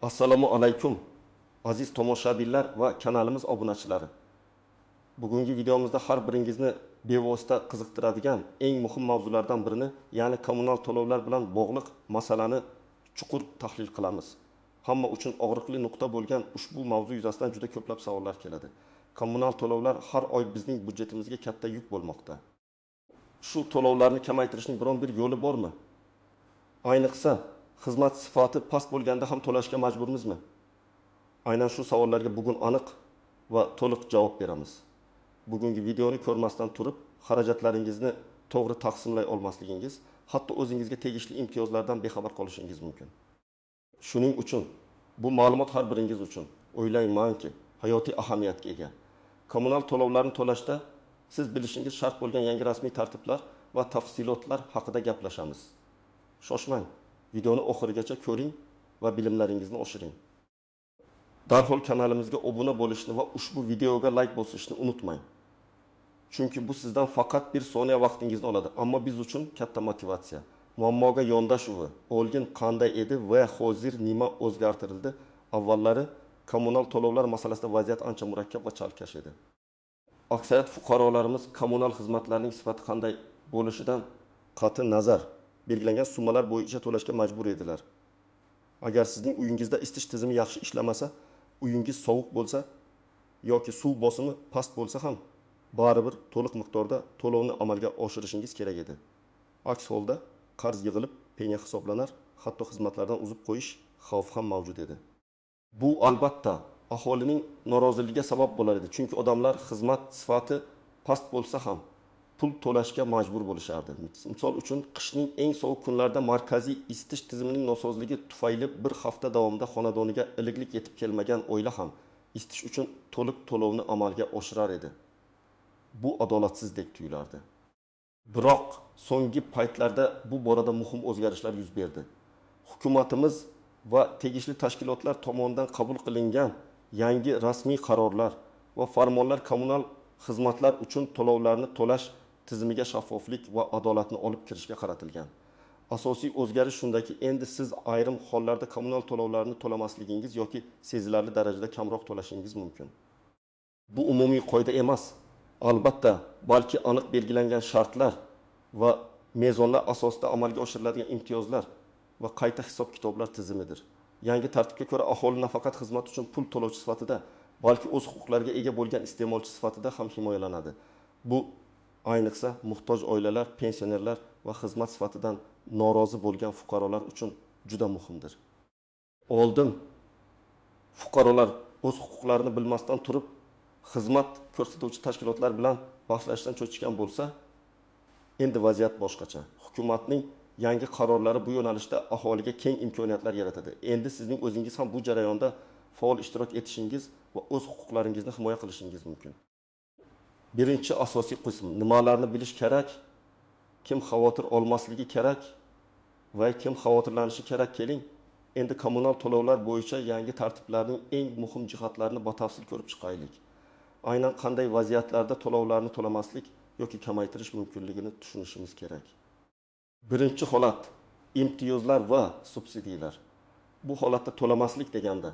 Assalomu alaykum aziz tomoshabinlar va kanalimiz obunachilari. Bugungi videomizda har biringizni bevosita qiziqtiradigan eng muhim mavzulardan birini, ya'ni kommunal to'lovlar bilan bog'liq masalani chuqur tahlil qilamiz. Hamma uchun og'riqli nuqta bo'lgan ushbu mavzu yuzasidan juda ko'plab savollar keladi. Kommunal to'lovlar har oy bizning budjetimizga katta yuk bo'lmoqda. Shu to'lovlarni kamaytirishning biron bir yo'li bormi? Ayniqsa xizmat sifati past bo'lganda ham to'lashga majburmizmi? Aynan shu savollarga bugun aniq va to'liq javob beramiz. Bugungi videoni ko'rmasdan turib, xarajatlaringizni to'g'ri taqsimlay olmasligingiz, hatto o'zingizga tegishli imtiyozlardan bexabar qolishingiz mumkin. Shuning uchun bu ma'lumot har biringiz uchun o'ylaymanki, hayotiy ahamiyatga ega. Kommunal to'lovlarni to'lashda siz bilishingiz shart bo'lgan yangi rasmiy tartiblar va tafsilotlar haqida gaplashamiz. Shoshmang. Videoni oxirigacha ko'ring va bilimlaringizni oshiring. Darhol kanalimizga obuna bo'lishni va ushbu videoga like bosishni unutmang. Chunki bu sizdan faqat bir soniya vaqtingizni oladi, ammo biz uchun katta motivatsiya. Muammoga yondashuvi, oldin qanday edi va hozir nima o'zgartirildi? Avvallari kommunal to'lovlar masalasida vaziyat ancha murakkab va chalkash edi. Aksariyat fuqarolarimiz kommunal xizmatlarning sifati qanday bo'lishidan qat'iy nazar belgilangan summalar bo'yicha to'lashga majbur edilar. Agar sizning uyingizda isitish tizimi yaxshi ishlamasa, uyingiz sovuq bo'lsa yoki suv bosimi past bo'lsa ham baribir to'liq miqdorda to'lovni amalga oshirishingiz kerak edi. Aks holda qarz yig'ilib penya hisoblanar, hatto xizmatlardan uzib qo'yish xavfi ham mavjud edi. Bu albatta aholining noroziligiga sabab bo'lar edi, chunki odamlar xizmat sifati past bo'lsa ham pul to'lashga majbur bo'lishardi. Misol uchun, qishning eng sovuq kunlarida markaziy isitish tizimining nosozligi tufayli bir hafta davomida xonadoniga ilig'lik yetib kelmagan oila ham isitish uchun to'liq to'lovni amalga oshirar edi. Bu adolatsizlik tuyulardi. Biroq so'nggi paytlarda bu borada muhim o'zgarishlar yuz berdi. Hukumatimiz va tegishli tashkilotlar tomonidan qabul qilingan yangi rasmiy qarorlar va farmonlar kommunal xizmatlar uchun to'lovlarni to'lash tizimiga shaffoflik va adolatni olib kirishga qaratilgan. Asosiy o'zgarish shundaki, endi siz ayrim hollarda kommunal to'lovlarni to'lamasligingiz yoki sezilarli darajada kamroq to'lashingiz mumkin. Bu umumiy qoida emas. Albatta, balki aniq belgilangan shartlar va mezonlar asosida amalga oshiriladigan imtiyozlar va qayta hisob-kitoblar tizimidir. Yangi tartibga ko'ra aholi nafaqat xizmat uchun pul to'lovchi sifatida, balki o'z huquqlariga ega bo'lgan iste'molchi sifatida ham himoyalanadi. Bu ayniqsa muhtoj oilalar, pensionerlar va xizmat sifatidan norozi bo'lgan fuqarolar uchun juda muhimdir. Oldin fuqarolar o'z huquqlarini bilmasdan turib xizmat ko'rsatuvchi tashkilotlar bilan bahslashdan cho'chishgan bo'lsa, endi vaziyat boshqacha. Hukumatning yangi qarorlari bu yo'nalishda aholiga keng imkoniyatlar yaratadi. Endi sizning o'zingiz ham bu jarayonda faol ishtirok etishingiz va o'z huquqlaringizni himoya qilishingiz mumkin. Birinchi asosiy qism: nimalarni bilish kerak, kim xavotir olmasligi kerak va kim xavotirlanishi kerak. Keling, endi kommunal to'lovlar bo'yicha yangi tartiblarning eng muhim jihatlarini batafsil ko'rib chiqaylik. Aynan qanday vaziyatlarda to'lovlarni to'lamaslik yoki kamaytirish mumkinligini tushunishimiz kerak. Birinchi holat: imtiyozlar va subsidiyalar. Bu holatda to'lamaslik deganda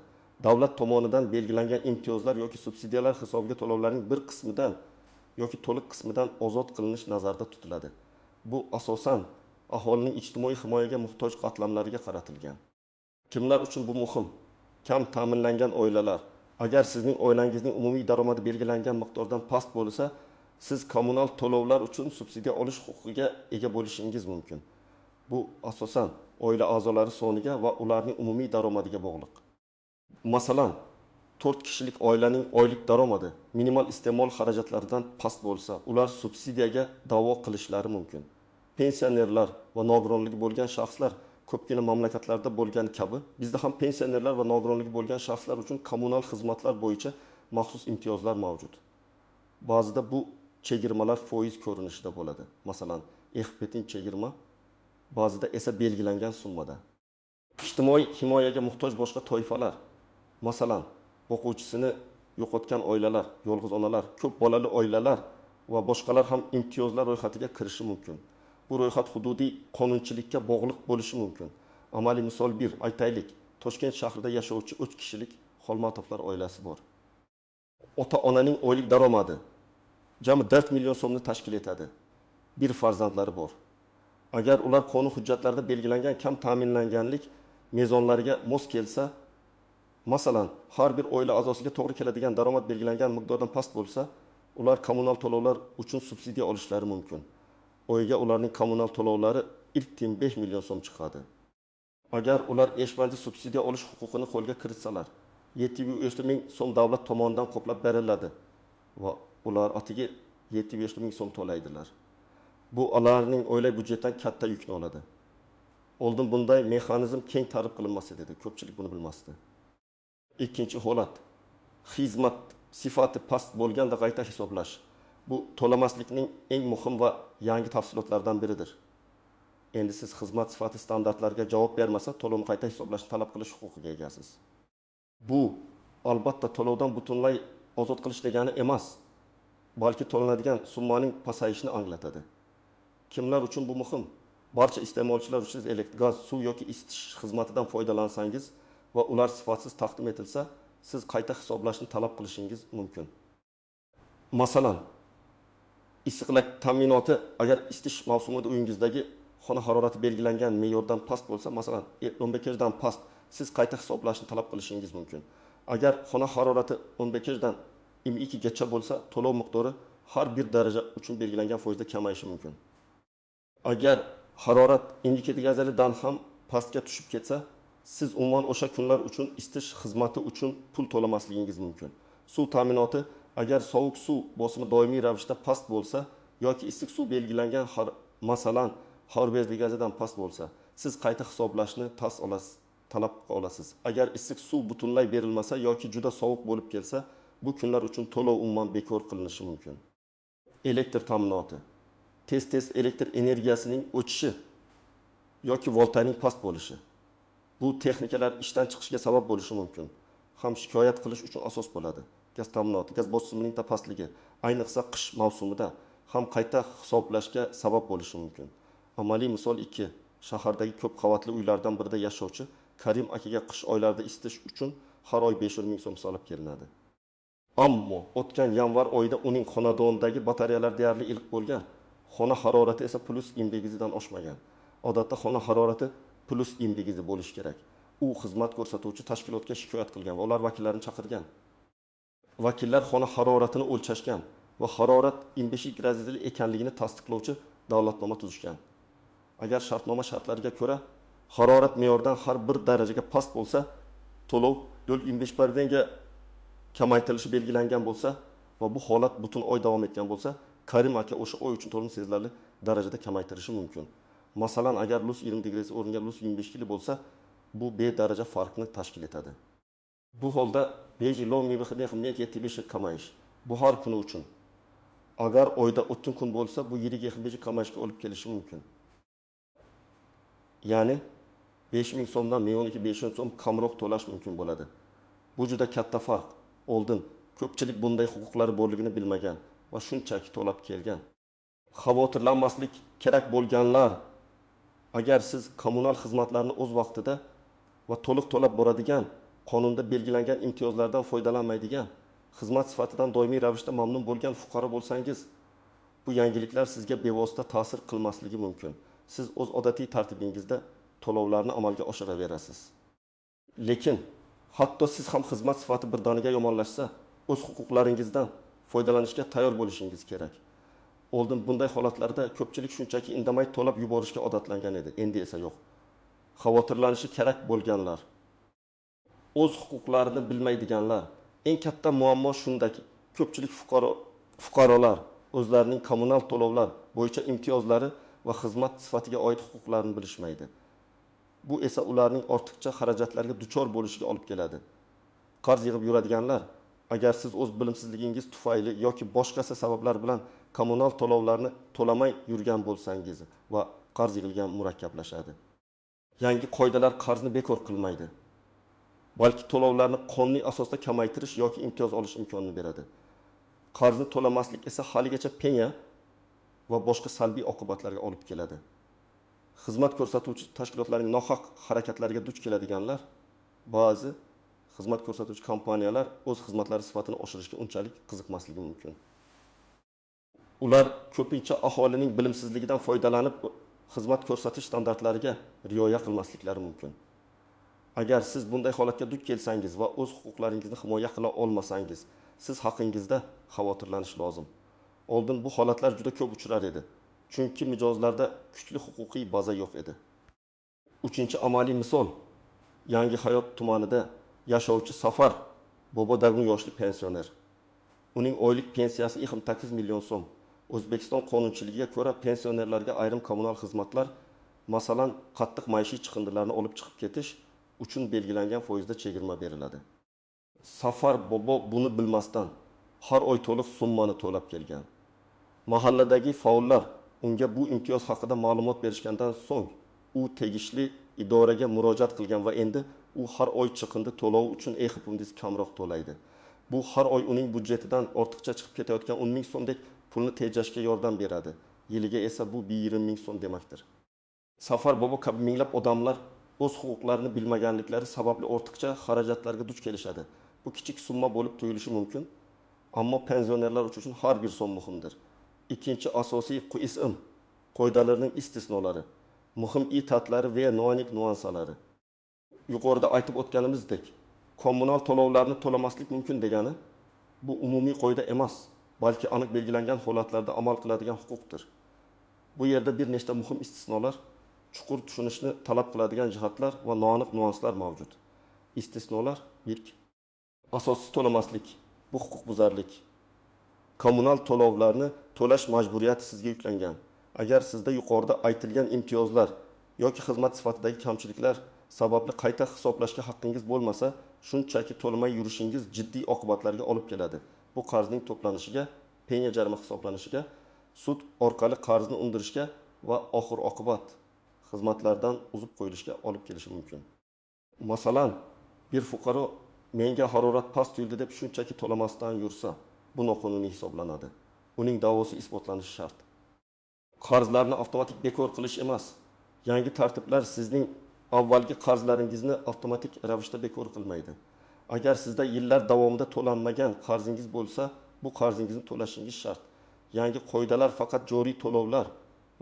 davlat tomonidan belgilangan imtiyozlar yoki subsidiyalar hisobiga to'lovlarning bir qismidan yoki to'liq qismidan ozod qilinish nazarda tutiladi. Bu asosan aholining ijtimoiy himoyaga muhtoj qatlamlariga qaratilgan. Kimlar uchun bu muhim? Kam ta'minlangan oilalar. Agar sizning oilangizning umumiy daromadi belgilangan miqdordan past bo'lsa, siz kommunal to'lovlar uchun subsidiya olish huquqiga ega bo'lishingiz mumkin. Bu asosan oila a'zolari soniga va ularning umumiy daromadiga bog'liq. Masalan, 4 kishilik oilaning oylik daromadi minimal iste'mol xarajatlaridan past bo'lsa, ular subsidiyaga da'vo qilishlari mumkin. Pensionerlar va nogironligi bo'lgan shaxslar ko'pgina mamlakatlarda bo'lgan kabi, bizda ham pensionerlar va nogironligi bo'lgan shaxslar uchun kommunal xizmatlar bo'yicha maxsus imtiyozlar mavjud. Ba'zida bu chegirmalar foiz ko'rinishida bo'ladi. Masalan, expetin chegirma, ba'zida esa belgilangan summada. Ijtimoiy himoyaga muhtoj boshqa toifalar, masalan, o'quvchisini yo'qotgan oilalar, yolg'iz onalar, ko'p bolali oilalar va boshqalar ham imtiyozlar ro'yxatiga kirishi mumkin. Bu ro'yxat hududiy qonunchilikka bog'liq bo'lishi mumkin. Amaliy misol bir aytaylik. Toshkent shahrida yashovchi 3 kishilik Xolmatovlar oilasi bor. Ota-onaning oylik daromadi jami 4 million so'mni tashkil etadi. Bir farzandlari bor. Agar ular qonun hujjatlarida belgilangan kam ta'minlanganlik mezonlariga mos kelsa, masalan, har bir oila a'zosiga to'g'ri keladigan daromad belgilangan miqdordan past bo'lsa, ular kommunal to'lovlar uchun subsidiya olishlari mumkin. Oyiga ularning kommunal to'lovlari ilk tim 5 million so'm chiqadi. Agar ular eshmanchi subsidiya olish huquqini qo'lga kiritsalar, 7,5 ming so'm davlat tomonidan qoplab beriladi va ular atiga 7,5 ming so'm to'laydilar. Bu ularning oila byudjetidan katta yukni oladi. Oldin bunday mexanizm keng targ'ib qilinmas edi, ko'pchilik buni bilmasdi. Ikkinchi holat, xizmat sifati past bo'lganda qayta hisoblash. Bu to'lamaslikning eng muhim va yangi tafsilotlardan biridir. Endi siz xizmat sifati standartlariga javob bermasa, to'lovni qayta hisoblashni talab qilish huquqiga egasiz. Bu albatta to'lovdan butunlay ozod qilish degani emas, balki to'lanadigan summaning pasayishini anglatadi. Kimlar uchun bu muhim? Barcha iste'molchilar uchun elektr, gaz, suv yoki isitish xizmatidan foydalansangiz va ular sifatsiz taqdim etilsa, siz qayta hisoblashni talab qilishingiz mumkin. Masalan, issiqlik ta'minoti agar isitish mavsumida uyingizdagi xona harorati belgilangan me'yordan past bo'lsa, masalan, 15 dan past, siz qayta hisoblashni talab qilishingiz mumkin. Agar xona harorati 15 dan 22 gacha bo'lsa, to'lov miqdori har bir daraja uchun belgilangan foizda kamayishi mumkin. Agar harorat indikatordan ham pastga tushib ketsa, siz umuman o'sha kunlar uchun isitish xizmati uchun pul to'lamasligingiz mumkin. Suv ta'minoti agar sovuq suv bosimi doimiy ravishda past bo'lsa yoki issiq suv belgilangan masalan har bezligazidan past bo'lsa, siz qayta hisoblashni talab olasiz. Agar issiq suv butunlay berilmasa yoki juda sovuq bo'lib kelsa, bu kunlar uchun to'lov umuman bekor qilinishi mumkin. Elektr ta'minoti. Tez elektr energiyasining o'chishi yoki voltaning past bo'lishi. Bu texnikalar ishdan chiqishiga sabab bo'lishi mumkin. Ham shikoyat qilish uchun asos bo'ladi. Gaz ta'minoti, gaz bosimining pastligi, ayniqsa qish mavsumida ham qayta hisoblashga sabab bo'lishi mumkin. Amaliy misol 2. Shahardagi ko'p qavatli uylardan birida yashovchi Karim akaga qish oylarida isitish uchun har oy 5 ming so'm solib kelinadi. Ammo o'tgan yanvar oyida uning xonadonidagi batareyalar deyarli iliq bo'lgan. Xona harorati esa +20 oshmagan. Odatda xona harorati +20 bo'lishi kerak. U xizmat ko'rsatuvchi tashkilotga shikoyat qilgan va ular vakillarini chaqirgan. Vakillar xona haroratini o'lchashgan va harorat 25 gradusli ekanligini tasdiqlovchi davlatnoma tuzishgan. Agar shartnoma shartlariga ko'ra harorat me'yordan har bir darajaga past bo'lsa, to'lov 25% ga kamaytirilishi belgilangan bo'lsa va bu holat butun oy davom etgan bo'lsa, Karim aka o'sha oy uchun to'lovni sezilarli darajada kamaytirishi mumkin. Masalan, agar +20 o'rniga +25 bo'lsa, bu B daraja farqni tashkil etadi. Bu holda 5 kamayish. Bu har kuni uchun. Agar oyda 30 kun bo'lsa, bu 7 kamayishga olib kelishi mumkin. Ya'ni 5000 so'mdan 1,500 so'm kamroq to'lash mumkin bo'ladi. Bu juda katta farq. Oldin ko'pchilik bunday huquqlari borligini bilmagan va shunchaki to'lab kelgan. Xavotirlanmaslik kerak bo'lganlar, agar siz kommunal xizmatlarni o'z vaqtida va to'liq to'lab boradigan, qonunda belgilangan imtiyozlardan foydalanmaydigan, xizmat sifatidan doimiy ravishda mamnun bo'lgan fuqaro bo'lsangiz, bu yangiliklar sizga bevosita ta'sir qilmasligi mumkin. Siz o'z odatiy tartibingizda to'lovlarni amalga oshiraverasiz. Lekin hatto siz ham xizmat sifati birdaniga yomonlashsa, o'z huquqlaringizdan foydalanishga tayyor bo'lishingiz kerak. Oldin bunday holatlarda ko'pchilik shunchaki indamay to'lab yuborishga odatlangan edi, endi esa yo'q. Xavotirlanishi kerak bo'lganlar, o'z huquqlarini bilmaydiganlar, eng katta muammo shundaki, ko'pchilik fuqarolar o'zlarining kommunal to'lovlar bo'yicha imtiyozlari va xizmat sifatiga oid huquqlarini bilishmaydi. Bu esa ularning ortiqcha xarajatlarga duchor bo'lishiga olib keladi. Qarz yig'ib yuradiganlar, agar siz o'z bilimsizligingiz tufayli yoki boshqa sabablar bilan kommunal to'lovlarni to'lamay yurgan bo'lsangiz va qarz yig'ilgan murakkablashadi. Yangi qoidalar qarzni bekor qilmaydi, balki to'lovlarni qonuniy asosda kamaytirish yoki imtiyoz olish imkonini beradi. Qarzni to'lamaslik esa haligacha penya va boshqa salbiy oqibatlarga olib keladi. Xizmat ko'rsatuvchi tashkilotlarning nohaq harakatlariga duch keladiganlar ba'zi xizmat ko'rsatuvchi kompaniyalar o'z xizmatlari sifatini oshirishga unchalik qiziqmasligi mumkin. Ular ko'pincha aholining bilimsizligidan foydalanib xizmat ko'rsatish standartlariga rioya qilmasliklari mumkin. Agar siz bunday holatga duch kelsangiz va o'z huquqlaringizni himoya qila olmasangiz, siz haqingizda xavotirlanish lozim. Oldin bu holatlar juda ko'p uchrar edi, chunki mijozlarda kuchli huquqiy baza yo'q edi. Uchinchi amaliy misol, Yangi Hayot tumanida yashovchi Safar bobodagun yoshli pensioner. Uning oylik pensiyasi 8 million so'm. O'zbekiston qonunchiligiga ko'ra pensionerlarga ayrim kommunal xizmatlar, masalan, qattiq maishiy chiqindilarni olib chiqib ketish uchun belgilangan foizda chegirma beriladi. Safar bobo buni bilmasdan har oy to'liq summani to'lab kelgan. Mahalladagi faollar unga bu imtiyoz haqida ma'lumot berishgandan so'ng, u tegishli idoraga murojaat qilgan va endi u har oy chiqindi to'lovi uchun pundiz kamroq to'laydi. Bu har oy uning budjetidan ortiqcha chiqib ketayotgan 10 ming so'mdek pulni tejashga yordam beradi. Yiliga esa bu 20 ming so'm demakdir. Safar bobo kabi minglab odamlar o'z huquqlarini bilmaganliklari sababli ortiqcha xarajatlarga duch kelishadi. Bu kichik summa bo'lib tuyulishi mumkin, ammo pensionerlar uchun har bir so'm muhimdir. Ikkinchi asosiy qism qoidalarning istisnolari, muhim ta'tlari va noaniq nuansalari. Yuqorida aytib o'tganimizdek, kommunal to'lovlarni to'lamaslik mumkin degani bu umumiy qoida emas, balki aniq belgilangan holatlarda amal qiladigan huquqdir. Bu yerda bir nechta muhim istisnolar, chuqur tushunishni talab qiladigan jihatlar va noaniq nuanslar mavjud. Istisnolar 1. Asossiz to'lamaslik, bu huquqbuzarlik. Kommunal to'lovlarni to'lash majburiyati sizga yuklangan. Agar sizda yuqorida aytilgan imtiyozlar yoki xizmat sifatidagi kamchiliklar sababli qayta hisoblashga haqqingiz bo'lmasa, shunchaki to'lamay yurishingiz jiddiy oqibatlarga olib keladi. Bu qarzning to'planishiga, penya jarima hisoblanishiga, sud orqali qarzni undirishga va oxir oqibat xizmatlardan uzib qo'yilishga olib kelishi mumkin. Masalan, bir fuqaro menga harorat past tuyuldi deb shunchaki to'lamasdan yursa, bu noqonuniy hisoblanadi. Uning da'vosi isbotlanishi shart. Qarzlarni avtomatik bekor qilish emas. Yangi tartiblar sizning avvalgi qarzlaringizni avtomatik ravishda bekor qilmaydi. Agar sizda yillar davomida to'lanmagan qarzingiz bo'lsa, bu qarzingizni to'lashingiz shart. Yangi qoidalar faqat joriy to'lovlar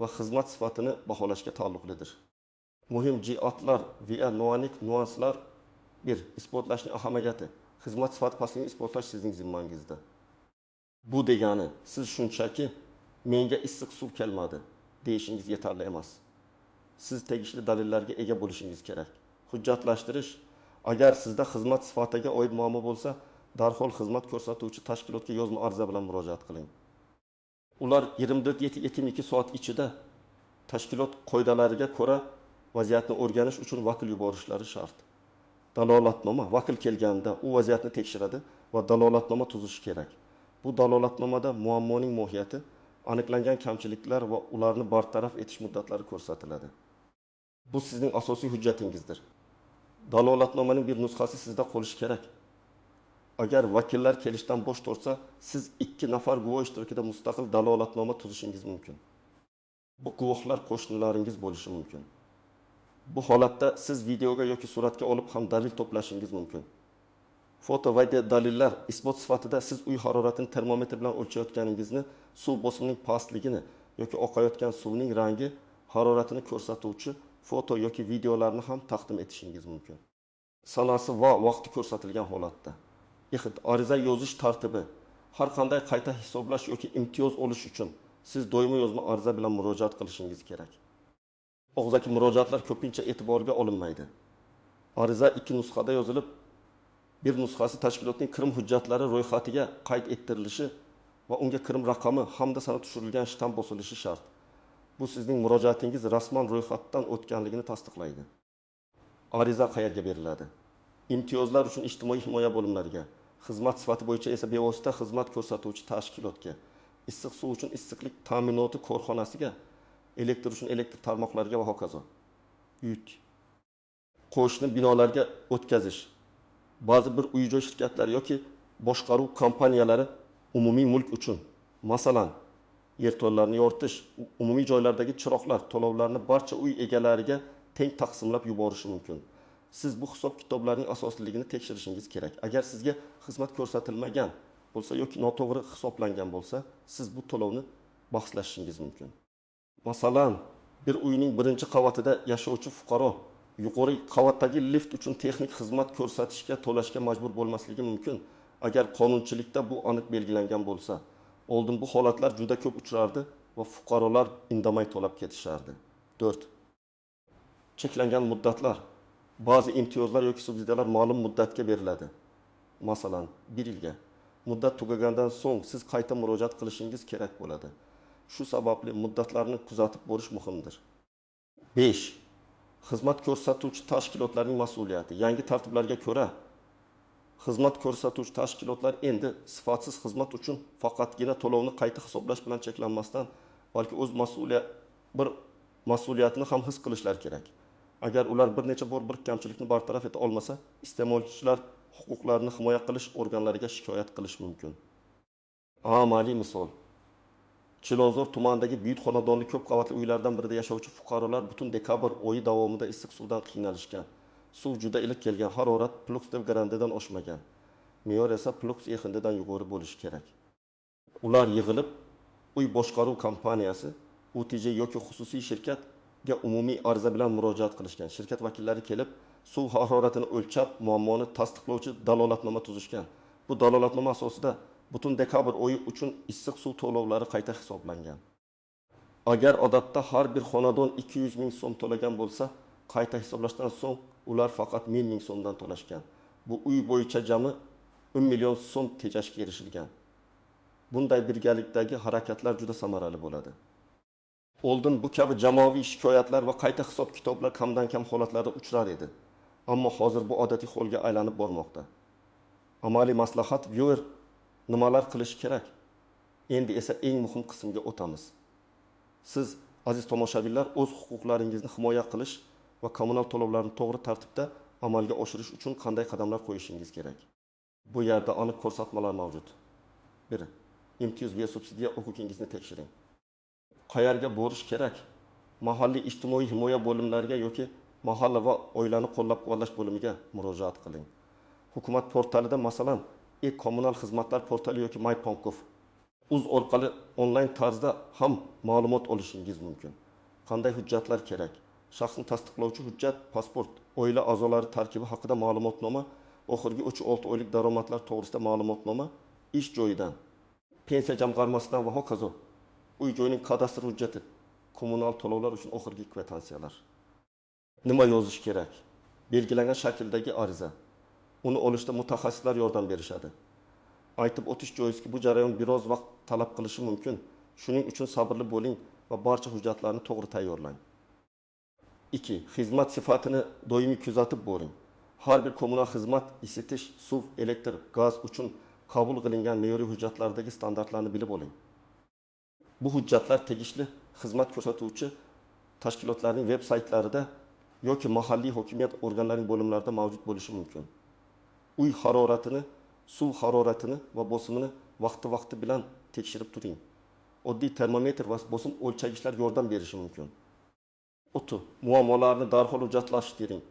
va xizmat sifatini baholashga taalluqlidir. Muhim jihatlar va noaniq nuanslar. 1. Isbotlashning ahamiyati. Xizmat sifati pastligini isbotlash sizning zimmangizda. Bu degani, siz shunchaki menga issiq suv kelmadi deyishingiz yetarli emas. Siz tegishli dalillarga ega bo'lishingiz kerak. Hujjatlashtirish. Agar sizda xizmat sifatiga oid muammo bo'lsa, darhol xizmat ko'rsatuvchi tashkilotga yozma ariza bilan murojaat qiling. Ular 24-72 soat ichida tashkilot qoidalariga ko'ra vaziyatni o'rganish uchun vakil yuborishlari shart. Dalolatnoma, vakil kelganda u vaziyatni tekshiradi va dalolatnoma tuzishi kerak. Bu dalolatnomada muammoning mohiyati, aniqlangan kamchiliklar va ularni bartaraf etish muddatlari ko'rsatiladi. Bu sizning asosiy hujjatingizdir. Dalolatnomaning bir nusxasi sizda bo'lishi kerak. Agar vakillar kelishdan bosh tortsa, siz 2 nafar guvoh ishtirokida mustaqil dalolatnoma tuzishingiz mumkin. Bu guvohlar qo'shnilaringiz bo'lishi mumkin. Bu holatda siz videoga yoki suratga olib ham dalil to'plashingiz mumkin. Foto va dalillar isbot sifatida siz uy haroratini termometr bilan o'lchayotganingizni, suv bosimining pastligini yoki oqayotgan suvning rangi, haroratini ko'rsatuvchi foto yoki videolarni ham taqdim etishingiz mumkin. Sanasi va vaqti ko'rsatilgan holatda. Ariza yozish tartibi. Har qanday qayta hisoblash yoki imtiyoz olish uchun siz doimo yozma ariza bilan murojaat qilishingiz kerak. Og'zaki murojaatlar ko'pincha e'tiborga olinmaydi. Ariza 2 nusxada yozilib, bir nusxasi tashkilotning kirim hujjatlari ro'yxatiga qayd ettirilishi va unga kirim raqami hamda sanab tushirilgan shtamp bosilishi shart. Bu sizning murojaatingiz rasman ro'yxatdan o'tganligini tasdiqlaydi. Ariza qayerga beriladi? Imtiyozlar uchun ijtimoiy himoya bo'limlariga, xizmat sifati bo'yicha esa bevosita xizmat ko'rsatuvchi tashkilotga, issiq suv uchun issiqlik ta'minoti korxonasiga, elektr uchun elektr tarmoqlariga va hokazo. Yuk. Qo'shni binolarga o'tkazish. Ba'zi bir uy-joy shirkatlari yoki boshqaruv kompaniyalari umumiy mulk uchun, masalan, yerto'lalarni yoritish, umumiy joylardagi chiroqlar to'lovlarni barcha uy egalariga teng taqsimlab yuborishi mumkin. siz bu hisob kitoblarning asosliligini tekshirishingiz kerak. Agar sizga xizmat ko'rsatilmagan bo'lsa yoki noto'g'ri hisoblangan bo'lsa, siz bu to'lovni bahslashingiz mumkin. Masalan, bir uyning birinchi qavatida yashovchi fuqaro yuqori qavatdagi lift uchun texnik xizmat ko'rsatishga to'lashga majbur bo'lmasligi mumkin. Agar qonunchilikda bu aniq belgilangan bo'lsa, oldin bu holatlar juda ko'p uchrardi va fuqarolar indamay to'lab ketishardi. 4. Cheklangan muddatlar. Ba'zi imtiyozlar yoki subsidiyalar ma'lum muddatga beriladi. Masalan, 1 yilga. Muddat tugagandan so'ng siz qayta murojaat qilishingiz kerak bo'ladi. Shu sababli muddatlarni kuzatib borish muhimdir. 5. Xizmat ko'rsatuvchi tashkilotlarning mas'uliyati. Yangi tartiblarga ko'ra, xizmat ko'rsatuvchi tashkilotlar endi sifatsiz xizmat uchun faqatgina to'lovni qayta hisoblash bilan cheklanmasdan, balki o'z mas'uliyatini ham his qilishlari kerak. Agar ular bir necha bor bir kamchilikni bartaraf eta olmasa, iste'molchilar huquqlarini himoya qilish organlariga shikoyat qilish mumkin. Amaliy misol. Chilonzor tumanidagi buyuk xonadonli ko'p qavatli uylardan birida yashovchi fuqarolar butun dekabr oyi davomida issiq suvdan qiynalishgan. Suv juda iliq kelgan, harorat Pluxdev garandidan oshmagan. Me'yor esa Plux yaqinidan yuqori bo'lishi kerak. Ular yig'ilib, uy boshqaruv kompaniyasi, UTJ yoki xususiy shirkatga umumiy ariza bilan murojaat qilishgan. Shirkat vakillari kelib, suv haroratini o'lchab, muammoni tasdiqlovchi dalolatnoma tuzishgan. Bu dalolatnoma asosida butun dekabr oyi uchun issiq suv to'lovlari qayta hisoblangan. Agar odatda har bir xonadon 200 ming so'm to'lagan bo'lsa, qayta hisoblashdan so'ng ular faqat 1000 ming so'mdan to'lashgan. Bu uy bo'yicha jami 1 million so'm tejashga erishilgan. Bunday birgalikdagi harakatlar juda samarali bo'ladi. Oldin bu kabi jamoaviy shikoyatlar va qayta hisob kitoblar kamdan kam holatlarda uchrar edi. Ammo hozir bu odatiy holga aylanib bormoqda. Amaliy maslahat viewer nimalar qilish kerak? Endi esa eng muhim qismga o'tamiz. Siz, aziz tomoshabinlar, o'z huquqlaringizni himoya qilish va kommunal to'lovlarni to'g'ri tartibda amalga oshirish uchun qanday qadamlar qo'yishingiz kerak? Bu yerda aniq ko'rsatmalar mavjud. 1. Imtiyoz va subsidiya huquqingizni tekshiring. Qayerga borish kerak? Mahalliy ijtimoiy himoya bo'limlariga yoki mahalla va oilani qo'llab-quvvatlash bo'limiga murojaat qiling. Hukumat portalida, masalan, kommunal xizmatlar portali yoki MyPonkov uz orqali onlayn tarzda ham ma'lumot olishingiz mumkin. Qanday hujjatlar kerak? Shaxsni tasdiqlovchi hujjat, pasport, oila a'zolari tarkibi haqida ma'lumotnoma, oxirgi 3-6 oylik daromadlar to'g'risida ma'lumotnoma, ish joyidan, pensiya jamg'armasidan va hokazo, uy joyining kadastr hujjati, kommunal to'lovlar uchun oxirgi kvitansiyalar. Nima yozish kerak? Belgilangan shakldagi ariza. Uni olishda mutaxassislar yordam berishadi. Aytib o'tish joizki, bu jarayon biroz vaqt talab qilishi mumkin. Shuning uchun sabrli bo'ling va barcha hujjatlarni to'g'ri tayyorlang. 2. Xizmat sifatini doimiy kuzatib boring. Har bir kommunal xizmat, isitish, suv, elektr, gaz uchun qabul qilingan me'yoriy hujjatlardagi standartlarni bilib oling. Bu hujjatlar tegishli xizmat ko'rsatuvchi tashkilotlarning veb-saytlarida yoki mahalliy hokimiyat organlarining bo'limlarida mavjud bo'lishi mumkin. Uy haroratini, suv haroratini va bosimini vaqti bilan tekshirib turing. Oddiy termometr va bosim o'lchagichlar yordam berishi mumkin. 3. Muammolarni darhol hujjatlashtiring.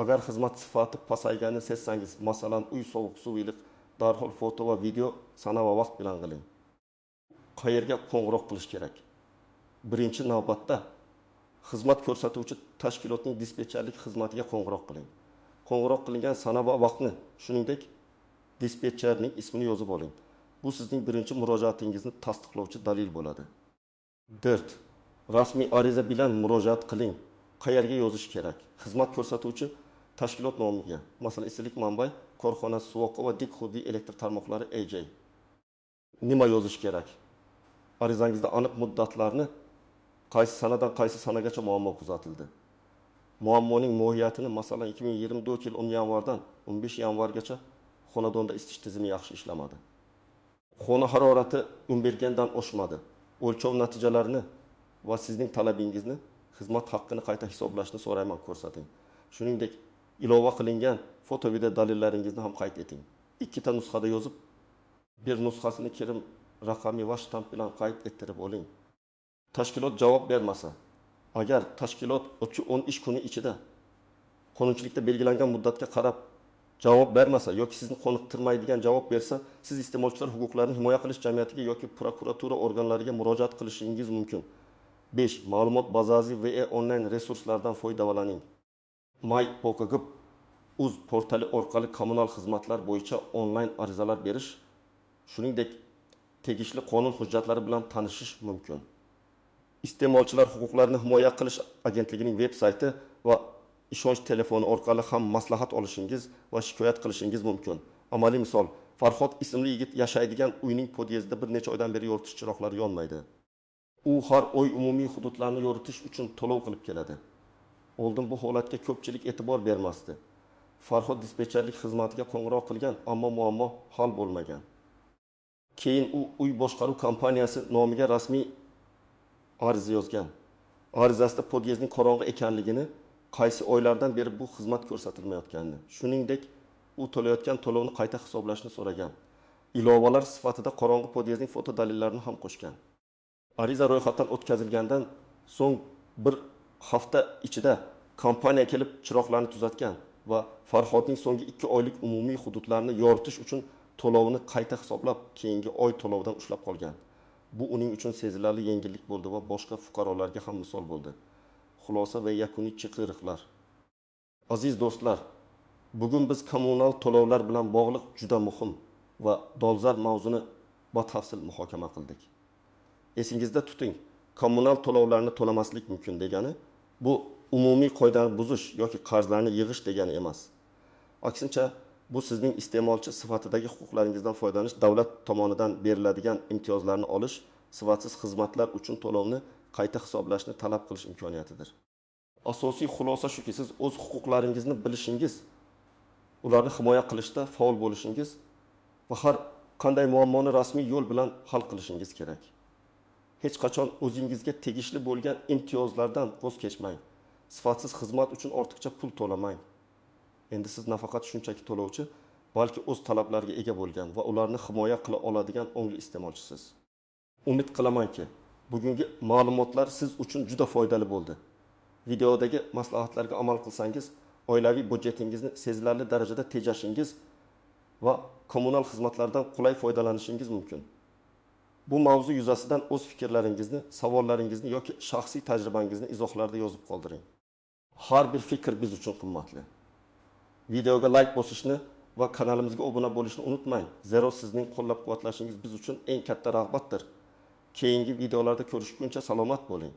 Agar xizmat sifati pasayganini sezsangiz, masalan, uy sovuq, suv iliq, darhol foto va video sana va vaqt bilan qiling. Qayerga qo'ng'iroq qilish kerak? Birinchi navbatda xizmat ko'rsatuvchi tashkilotning dispetcherlik xizmatiga qo'ng'iroq qiling. Qo'ng'iroq qilingan sana va vaqtni, shuningdek, dispetcherning ismini yozib oling. Bu sizning birinchi murojaatingizni tasdiqlovchi dalil bo'ladi. 4. Rasmiy ariza bilan murojaat qiling. Qayerga yozish kerak? Xizmat ko'rsatuvchi tashkilot nomiga, masalan, Issiqlik manbai korxonasi, Suvoqqa va Dik Xudiy elektr tarmoqlari AJ. Nima yozish kerak? Arizangizda aniq muddatlarni, qaysi sanadan qaysi sanagacha muammo kuzatildi. Muammoning mohiyatini, masalan, 2024 yil 10 yanvardan 15 yanvargacha xonadonda isitish tizimi yaxshi ishlamadi. Xona harorati 11 gandan oshmadi. O'lchov natijalarini va sizning talabingizni, xizmat haqqini qayta hisoblashni so'rayman, ko'rsating. Shuningdek, ilova qilingan foto video dalillaringizni ham qayd eting. 2 ta nusxada yozib, bir nusxasini kirim raqamli va shtamp bilan qayd ettirib oling. Tashkilot javob bermasa, agar tashkilot 10 ish kuni ichida qonunchilikda belgilangan muddatga qarab javob bermasa yoki sizni qoniqtirmaydigan javob bersa, siz iste'molchilar huquqlarini himoya qilish jamiyatiga yoki prokuratura organlariga murojaat qilishingiz mumkin. 5. Ma'lumot bazasi va onlayn resurslardan foydalaning. My.Uz portali orqali kommunal xizmatlar bo'yicha onlayn arizalar berish, shuningdek tegishli qonun hujjatlari bilan tanishish mumkin. Iste'molchilar huquqlarini himoya qilish agentligining veb-sayti va ishonch telefoni orqali ham maslahat olishingiz va shikoyat qilishingiz mumkin. Amaliy misol, Farhod ismli yigit yashaydigan uyning podyezdida bir necha oydan beri yoritish chiroqlari yonmaydi. U har oy umumiy hududlarni yoritish uchun to'lov qilib keladi. Oldin bu holatga ko'pchilik e'tibor bermasdi. Farhod dispetcherlik xizmatiga qo'ng'iroq qilgan, ammo muammo hal bo'lmagan. Keyin u uy boshqaruv kompaniyasi nomiga rasmiy ariza yozgan. Arizasida podyezdning qorong'i ekanligini, qaysi oylardan beri bu xizmat ko'rsatilmayotganini, shuningdek, u to'layotgan to'lovni qayta hisoblashni so'ragan. Ilovalar sifatida qorong'i podyezdning foto dalillarini ham qo'shgan. Ariza ro'yxatdan o'tkazilgandan so'ng bir hafta ichida kompaniya kelib chiroqlarni tuzatgan va Farhodning so'nggi 2 oylik umumiy hududlarni yoritish uchun to'lovni qayta hisoblab, keyingi oy to'lovdan ushlab qolgan. Bu uning uchun sezilarli yengillik bo'ldi va boshqa fuqarolarga ham misol bo'ldi. Xulosa va yakuniy chiqiriqlar. Aziz do'stlar, bugun biz kommunal to'lovlar bilan bog'liq juda muhim va dolzarb mavzuni batafsil muhokama qildik. Esingizda tuting, kommunal to'lovlarni to'lamaslik mumkin degani bu umumiy qoidani buzish yoki qarzlarni yig'ish degani emas. Aksincha, bu sizning iste'molchi sifatidagi huquqlaringizdan foydalanish, davlat tomonidan beriladigan imtiyozlarni olish, sifatsiz xizmatlar uchun to'lovni qayta hisoblashni talab qilish imkoniyatidir. Asosiy xulosa shuki, siz o'z huquqlaringizni bilishingiz, ularni himoya qilishda faol bo'lishingiz va har qanday muammoni rasmiy yo'l bilan hal qilishingiz kerak. Hech qachon o'zingizga tegishli bo'lgan imtiyozlardan voz kechmang. Sifatsiz xizmat uchun ortiqcha pul to'lamang. Endi siz nafaqat shunchaki to'lovchi, balki o'z talablariga ega bo'lgan va ularni himoya qila oladigan ongli iste'molchisiz. Umid qilamanki, bugungi ma'lumotlar siz uchun juda foydali bo'ldi. Videodagi maslahatlarga amal qilsangiz, oilaviy budjetingizni sezilarli darajada tejashingiz va kommunal xizmatlardan qulay foydalanishingiz mumkin. Bu mavzu yuzasidan o'z fikrlaringizni, savollaringizni yoki shaxsiy tajribangizni izohlarda yozib qoldiring. Har bir fikr biz uchun qimmatli. Videoga like bosishni va kanalimizga obuna bo'lishni unutmang. Zero sizning qo'llab-quvvatlashingiz biz uchun eng katta rag'batdir. Keyingi videolarda ko'rishguncha salomat bo'ling.